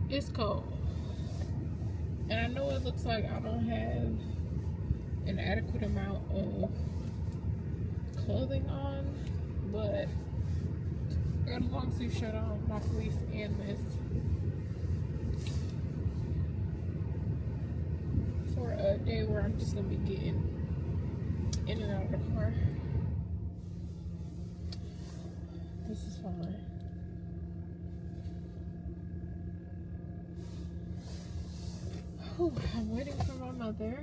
It's cold. And I know it looks like I don't have an adequate amount of clothing on, but I got a long sleeve shirt on, my fleece, and this for a day where I'm just gonna be getting in and out of the car. This is fine. Whew, I'm waiting for my mother.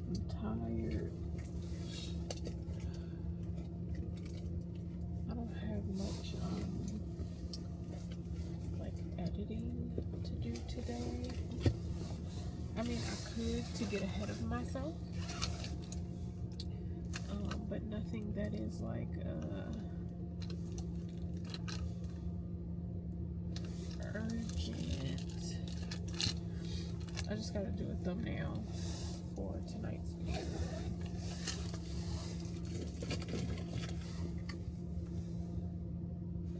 I'm tired. I don't have much like editing to do today. I mean, I could to get ahead of myself, but nothing that is like urgent. I just gotta do a thumbnail for tonight's video.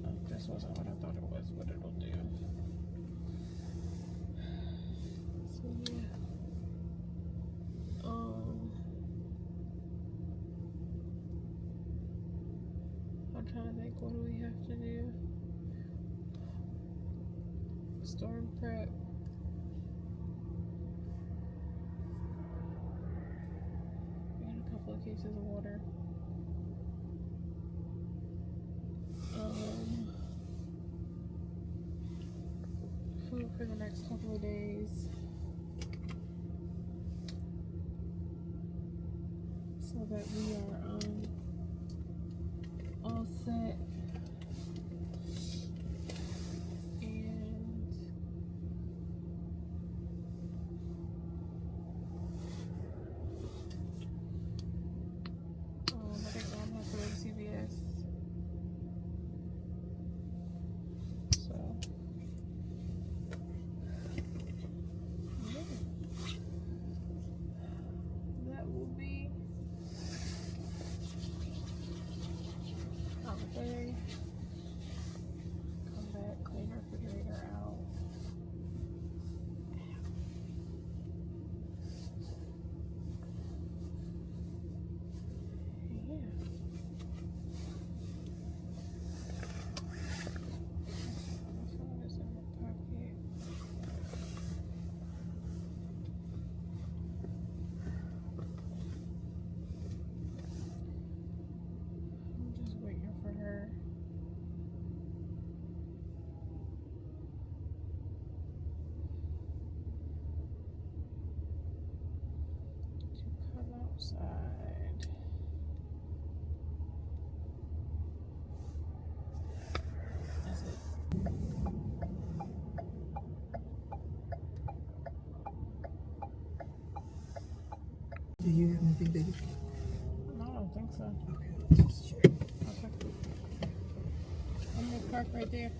Oh, this wasn't what I thought it was, but it'll do. So yeah. I'm trying to think, what do we have to do? Storm prep. We got a couple of cases of water. Food for the next couple of days, so that we are all set. I think Mom has to go to CVS. So yeah. That will be on the day. Come back, clean our refrigerator out. Outside. That's it. Do you have anything big? No, I don't think so. Okay, just check. Okay. I'm gonna park right there.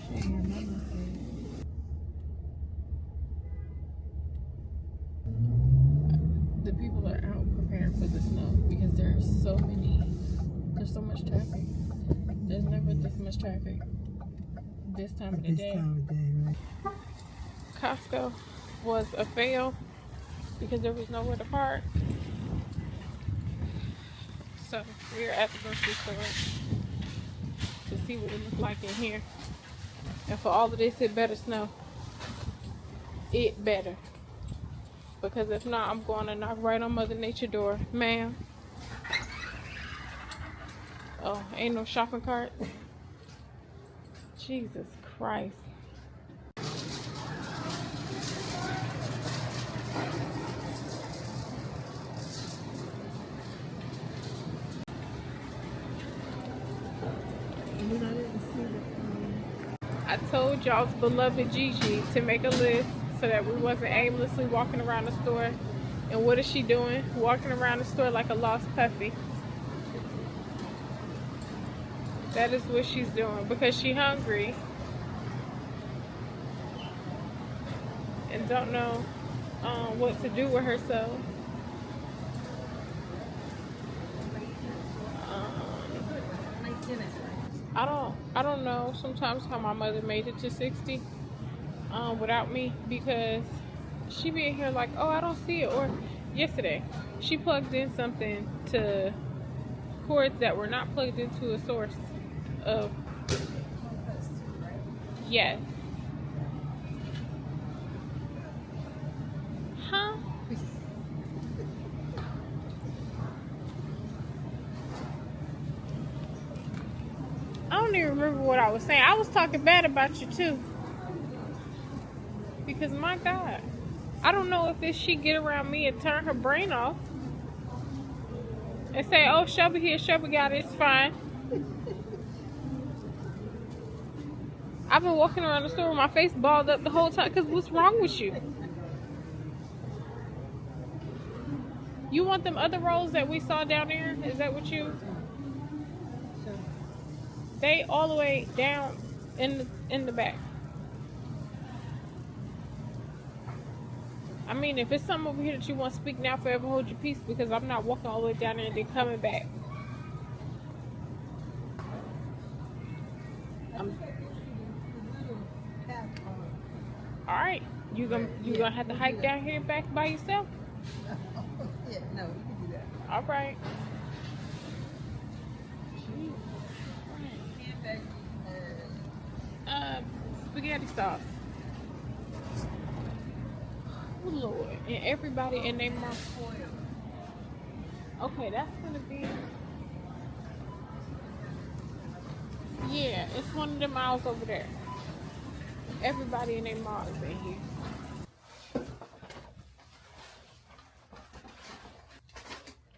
Show your mama. The people are out preparing for the snow because there's so much traffic. There's never this much traffic this time of the day. This time of day, right? Costco was a fail because there was nowhere to park. So we're at the grocery store to see what it looks like in here. And for all of this, it better snow. It better. Because if not, I'm going to knock right on Mother Nature's door. Ma'am. Oh, ain't no shopping cart. Jesus Christ. I told y'all's beloved Gigi to make a list so that we wasn't aimlessly walking around the store. And what is she doing? Walking around the store like a lost puppy. That is what she's doing because she's hungry and don't know what to do with herself. I don't know sometimes how my mother made it to 60 without me, because she be in here like, oh, I don't see it. Or yesterday she plugged in something to cords that were not plugged into a source of, yes. Huh? I don't even remember what I was saying. I was talking bad about you too. Because my God, I don't know if this she get around me and turn her brain off and say, oh, Shelby here, Shelby got it, it's fine. I've been walking around the store with my face balled up the whole time, because what's wrong with you? You want them other rolls that we saw down there? Is that what you? They all the way down in the back. I mean, if it's something over here that you want to speak now, forever hold your peace, because I'm not walking all the way down there and then coming back. All right, you gonna have to hike down here and back by yourself? Yeah, no, you can do that. All right. Spaghetti sauce. Oh Lord, and everybody and their mom. Okay, that's gonna be. Yeah, it's one of them aisles over there. Everybody and their mom is in here.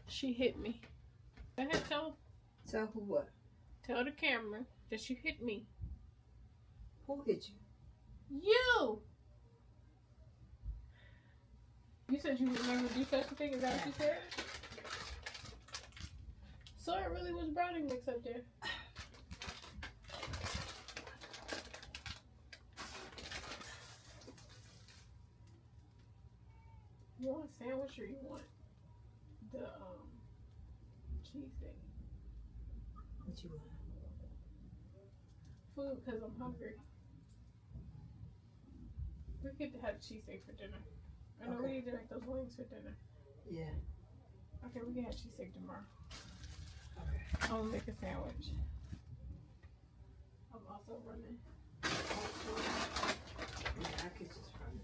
She hit me. Go ahead, Tell who what? tell the camera that you hit me. Who hit you? You! You said you would never do such a thing. Is that what you said? So it really was brownie mix up there. You want a sandwich or you want the cheese thing? What you want? Food, because I'm hungry. We get to have cheesesteak for dinner. I know we need to make those wings for dinner. Yeah. Okay, we can have cheesesteak tomorrow. Okay. I'm gonna make a sandwich. I'm also running. Yeah, I could just run it.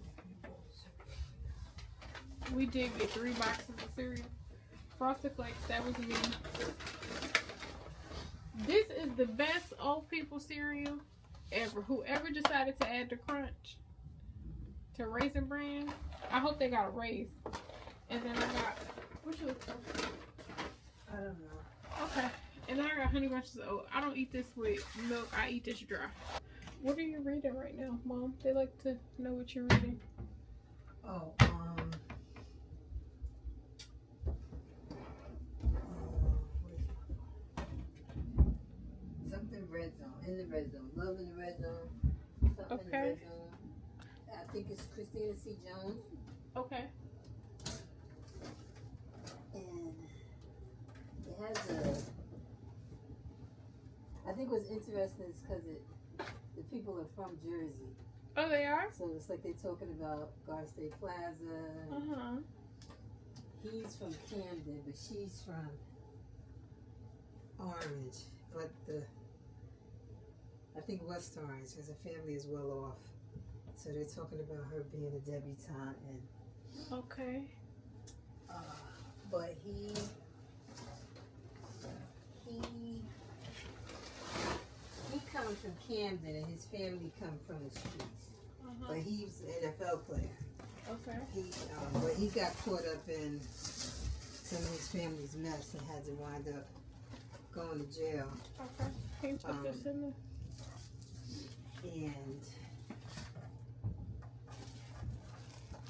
We did get 3 boxes of cereal. Frosted Flakes, that was me. This is the best old people cereal ever. Whoever decided to add the crunch to Raisin Bran, I hope they got a raise. And then I got, what you look for? I don't know. Okay. And then I got Honey Bunches of Oats. I don't eat this with milk. I eat this dry. What are you reading right now, Mom? They like to know what you're reading. Oh, something red zone. In the red zone. Love in the red zone. Something in the red zone. I think it's Christina C. Jones. Okay. And it has a. I think what's interesting is because the people are from Jersey. Oh, they are? So it's like they're talking about Garden State Plaza. Uh-huh. He's from Camden, but she's from Orange. But I think West Orange, because her family is well off. So they're talking about her being a debutante, and Okay. but he comes from Camden, and his family come from the streets. Uh-huh. But he's an NFL player. Okay. But he got caught up in some of his family's mess and had to wind up going to jail. Okay. Can you put this in there? And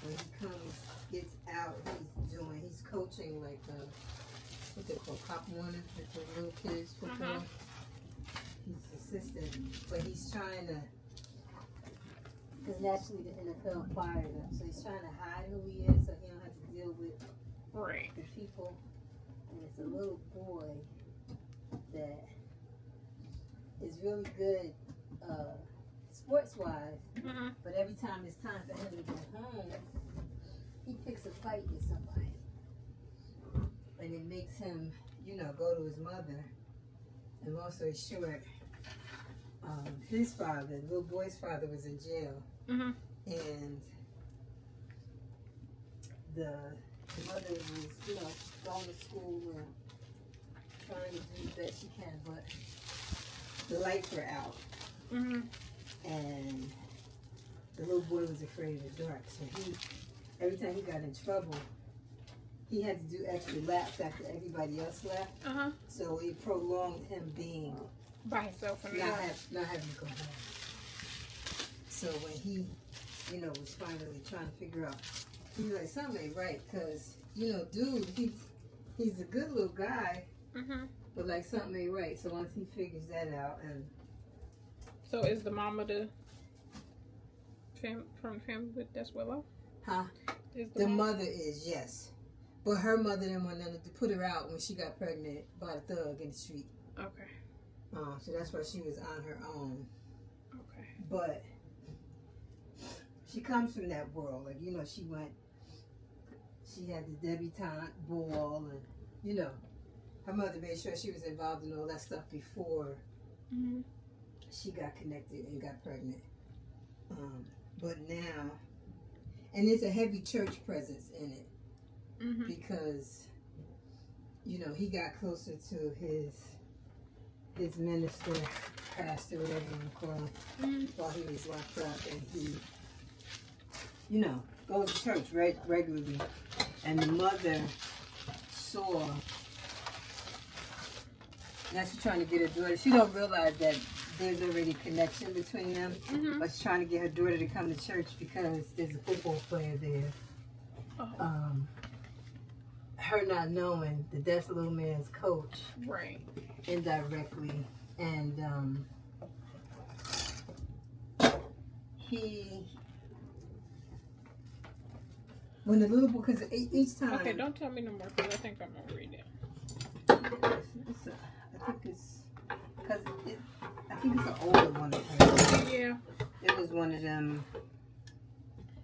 when he gets out, he's coaching like what they call Pop Warner for little kids football. Uh-huh. He's assistant, but he's trying to, because naturally the NFL fired him, so he's trying to hide who he is so he don't have to deal with the people. And it's a little boy that is really good sports-wise, Mm-hmm. but every time it's time for him to go home, he picks a fight with somebody. And it makes him, go to his mother. And long story short, his father, the little boy's father, was in jail. Mm-hmm. And the mother was, going to school and trying to do the best she can, but the lights were out. Mm-hmm. And the little boy was afraid of the dark. So every time he got in trouble, he had to do extra laps after everybody else left. Uh-huh. So it prolonged him being By himself in the not dark. not having to go home. So when he, was finally trying to figure out, he was like, something ain't right, because, dude, he's a good little guy, Mm-hmm. but like something ain't right. So once he figures that out, and So is the mama from the family with that's Willow? huh? Is The mother is, yes. But her mother didn't want nothing to put her out when she got pregnant by a thug in the street. Okay. So that's why she was on her own. Okay. But she comes from that world. Like, she had the debutante ball, and, her mother made sure she was involved in all that stuff before Mm-hmm. she got connected and got pregnant. But now, and there's a heavy church presence in it. Mm-hmm. Because he got closer to his minister, pastor, whatever you want to call him, Mm-hmm. while he was locked up, and he goes to church regularly. And the mother saw, now she's trying to get her daughter, she don't realize that there's already a connection between them, Mm-hmm. but she's trying to get her daughter to come to church because there's a football player there. Oh. Her not knowing that that's the little man's coach Right. indirectly, and when the little boy, because each time, Okay, don't tell me no more because I think I'm gonna read it. I think it's an older one of hers. Yeah. It was one of them.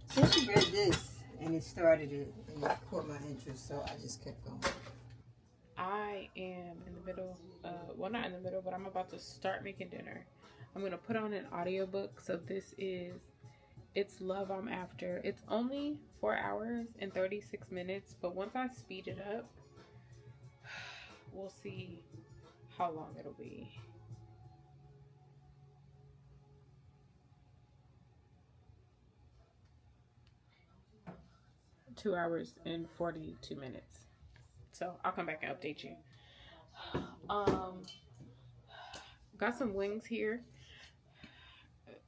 Since she read this and it started it, and it caught my interest, so I just kept going. I am in the middle, well, not in the middle, but I'm about to start making dinner. I'm going to put on an audiobook. So this is It's Love I'm After. It's only 4 hours and 36 minutes, but once I speed it up, we'll see how long it'll be. Two hours and 42 minutes. So I'll come back and update you. Got some wings here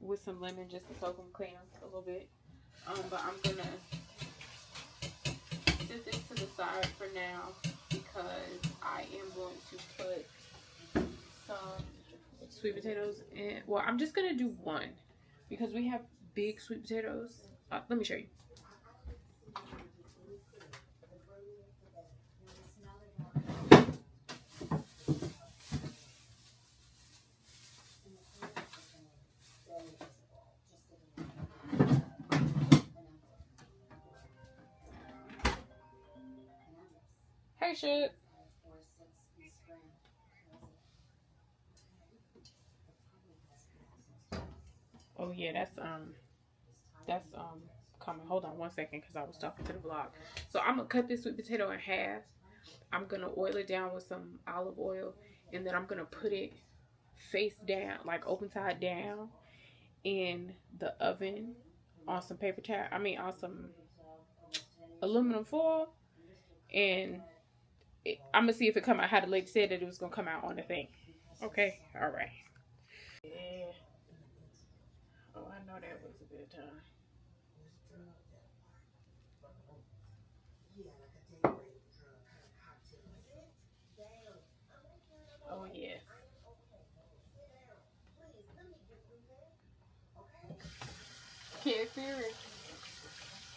with some lemon just to soak them, clean them a little bit. But I'm gonna set this to the side for now because I am going to put some sweet potatoes in. Well, I'm just gonna do one because we have big sweet potatoes. Let me show you. Hey, shit. Oh yeah, that's coming. Hold on one second because I was talking to the vlog. So I'm gonna cut this sweet potato in half. I'm gonna oil it down with some olive oil, and then I'm gonna put it face down, like open side down, in the oven on some paper towel. On some aluminum foil, and I'm gonna see if it come out how the lady said that it was gonna come out on the thing. Okay, all right. Yeah. Oh, I know that was a good time. Oh yeah. Kid Fury.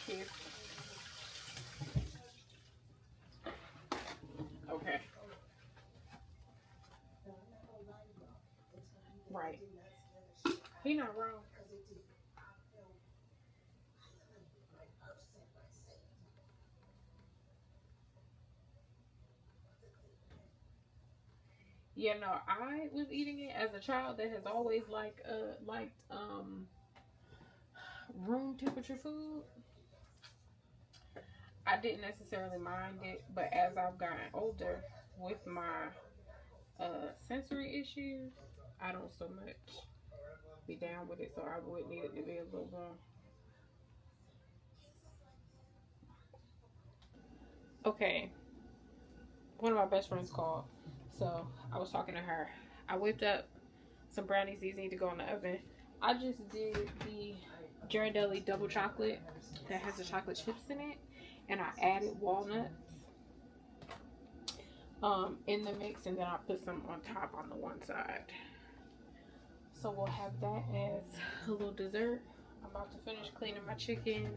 Kid. Okay. right. He not wrong. Yeah, no, I was eating it as a child that has always liked room temperature food. I didn't necessarily mind it, but as I've gotten older with my sensory issues, I don't so much be down with it, so I would need it to be a little more. Okay, one of my best friends called, so I was talking to her. I whipped up some brownies. These need to go in the oven. I just did the Ghirardelli double chocolate that has the chocolate chips in it, and I added walnuts in the mix, and then I put some on top on the one side. So we'll have that as a little dessert. I'm about to finish cleaning my chicken,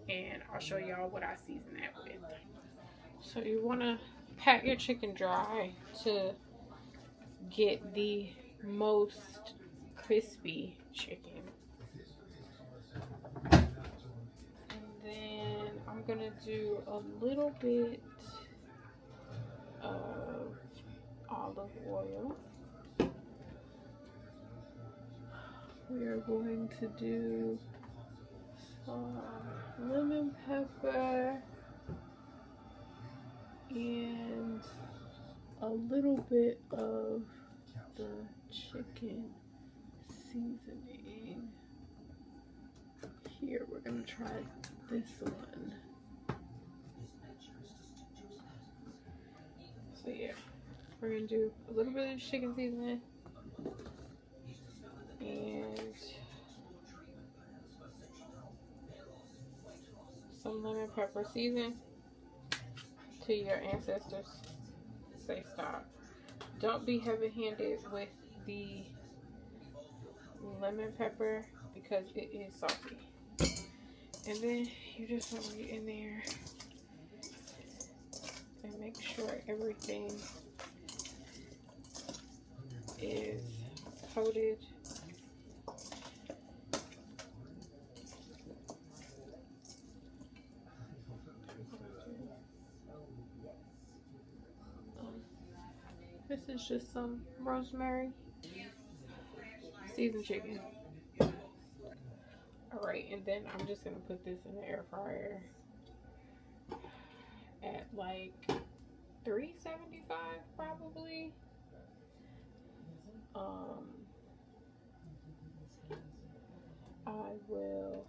and I'll show y'all what I season that with. So you want to pat your chicken dry to get the most crispy chicken. And then I'm going to do a little bit of olive oil. We are going to do some lemon pepper and a little bit of the chicken seasoning. Here, we're gonna try this one. So yeah, we're gonna do a little bit of chicken seasoning and some lemon pepper. Season to your ancestors say stop. Don't be heavy-handed with the lemon pepper because it is salty. And then you just want to get in there and make sure everything is coated. This is just some rosemary, seasoned chicken. Alright, and then I'm just gonna put this in the air fryer at like 375 probably. I will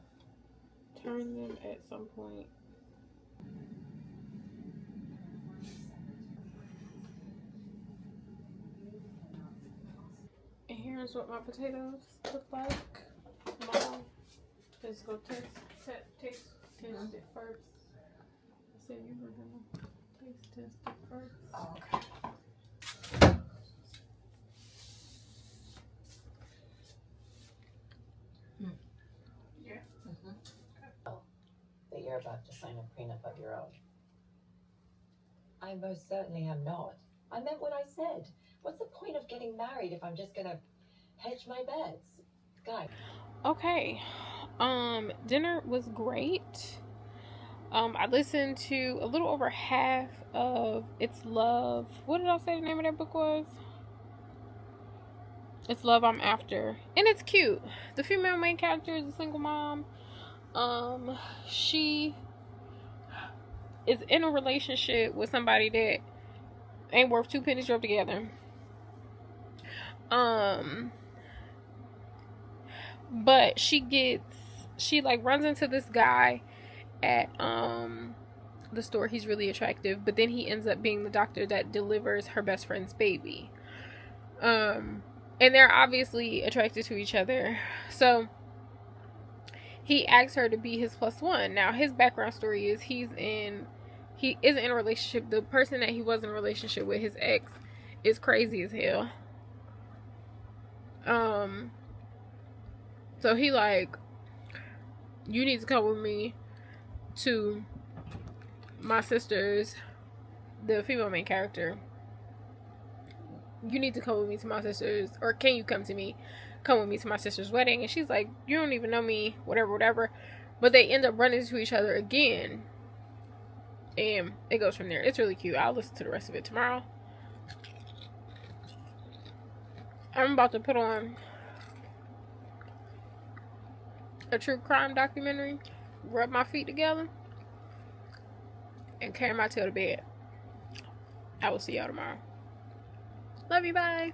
turn them at some point. And here's what my potatoes look like. Mom, let's go taste it first. I said you were gonna taste test it first. Oh, okay. Yeah. That you're about to sign a prenup of your own. I most certainly am not. I meant what I said. What's the point of getting married if I'm just gonna hedge my bets? Guy. Okay. Dinner was great. I listened to a little over half of It's Love. What did I say the name of that book was? It's Love I'm After. And it's cute. The female main character is a single mom. She is in a relationship with somebody that ain't worth two pennies rubbed together. But she like runs into this guy at the store. He's really attractive, but then he ends up being the doctor that delivers her best friend's baby. And they're obviously attracted to each other. So he asks her to be his plus one. Now his background story is he isn't in a relationship. The person that he was in a relationship with, his ex, is crazy as hell. So he like, you need to come with me to my sister's, the female main character, you need to come with me to my sister's, or can you come with me to my sister's wedding? And she's like, you don't even know me, whatever, whatever. But they end up running into each other again. And it goes from there. It's really cute. I'll listen to the rest of it tomorrow. I'm about to put on a true crime documentary, rub my feet together, and carry my tail to bed. I will see y'all tomorrow. Love you, bye.